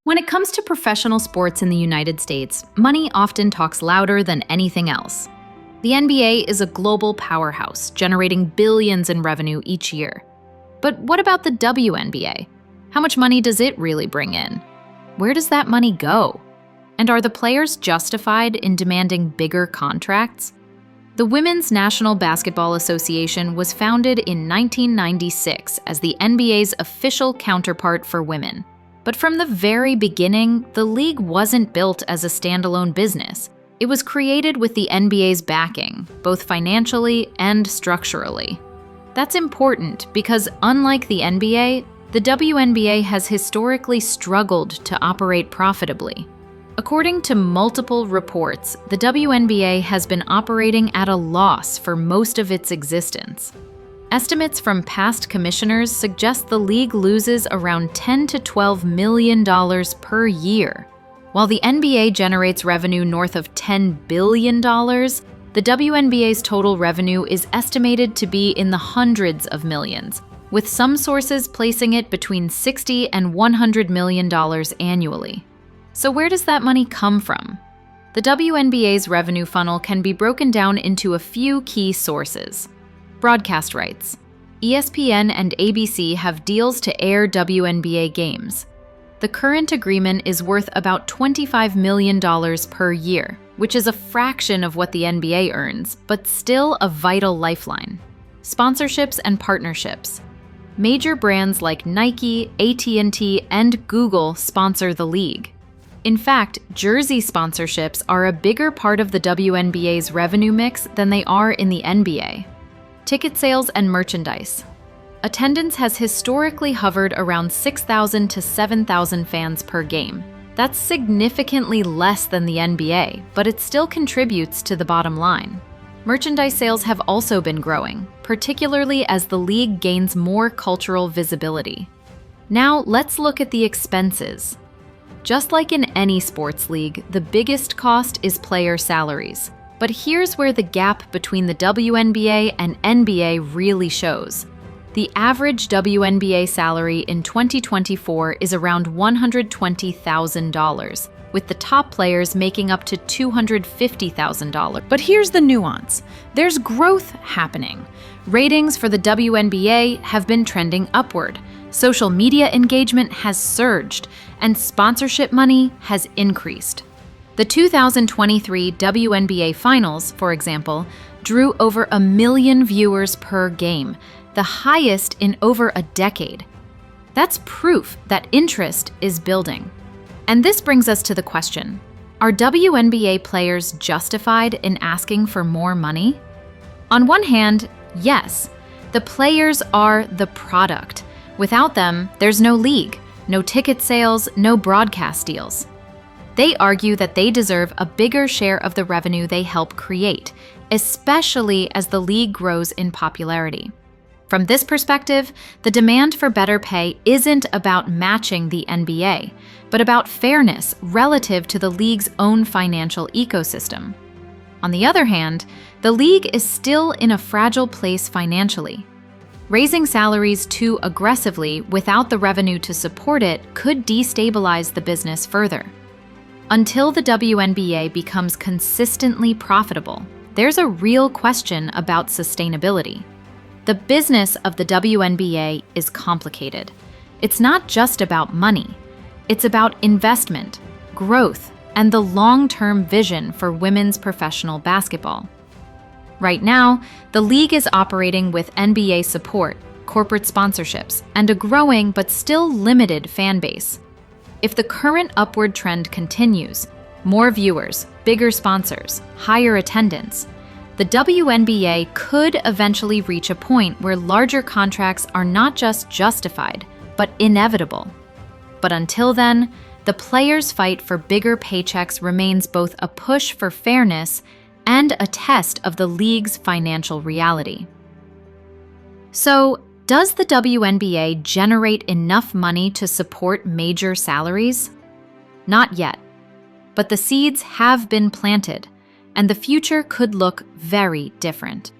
When it comes to professional sports in the United States, money often talks louder than anything else. The NBA is a global powerhouse, generating billions in revenue each year. But what about the WNBA? How much money does it really bring in? Where does that money go? And are the players justified in demanding bigger contracts? The Women's National Basketball Association was founded in 1996 as the NBA's official counterpart for women. But from the very beginning, the league wasn't built as a standalone business. It was created with the NBA's backing, both financially and structurally. That's important because unlike the NBA, the WNBA has historically struggled to operate profitably. According to multiple reports, the WNBA has been operating at a loss for most of its existence. Estimates from past commissioners suggest the league loses around $10 to $12 million per year. While the NBA generates revenue north of $10 billion, the WNBA's total revenue is estimated to be in the hundreds of millions, with some sources placing it between $60 and $100 million annually. So where does that money come from? The WNBA's revenue funnel can be broken down into a few key sources. Broadcast rights. ESPN and ABC have deals to air WNBA games. The current agreement is worth about $25 million per year, which is a fraction of what the NBA earns, but still a vital lifeline. Sponsorships and partnerships. Major brands like Nike, AT&T, and Google sponsor the league. In fact, jersey sponsorships are a bigger part of the WNBA's revenue mix than they are in the NBA. Ticket sales and merchandise. Attendance has historically hovered around 6,000 to 7,000 fans per game. That's significantly less than the NBA, but it still contributes to the bottom line. Merchandise sales have also been growing, particularly as the league gains more cultural visibility. Now let's look at the expenses. Just like in any sports league, the biggest cost is player salaries. But here's where the gap between the WNBA and NBA really shows. The average WNBA salary in 2024 is around $120,000, with the top players making up to $250,000. But here's the nuance. There's growth happening. Ratings for the WNBA have been trending upward. Social media engagement has surged, and sponsorship money has increased. The 2023 WNBA Finals, for example, drew over 1 million viewers per game, the highest in over a decade. That's proof that interest is building. And this brings us to the question, are WNBA players justified in asking for more money? On one hand, yes, the players are the product. Without them, there's no league, no ticket sales, no broadcast deals. They argue that they deserve a bigger share of the revenue they help create, especially as the league grows in popularity. From this perspective, the demand for better pay isn't about matching the NBA, but about fairness relative to the league's own financial ecosystem. On the other hand, the league is still in a fragile place financially. Raising salaries too aggressively without the revenue to support it could destabilize the business further. Until the WNBA becomes consistently profitable, there's a real question about sustainability. The business of the WNBA is complicated. It's not just about money. It's about investment, growth, and the long-term vision for women's professional basketball. Right now, the league is operating with NBA support, corporate sponsorships, and a growing but still limited fan base. If the current upward trend continues, more viewers, bigger sponsors, higher attendance, the WNBA could eventually reach a point where larger contracts are not just justified, but inevitable. But until then, the players' fight for bigger paychecks remains both a push for fairness and a test of the league's financial reality. So, does the WNBA generate enough money to support major salaries? Not yet, but the seeds have been planted, and the future could look very different.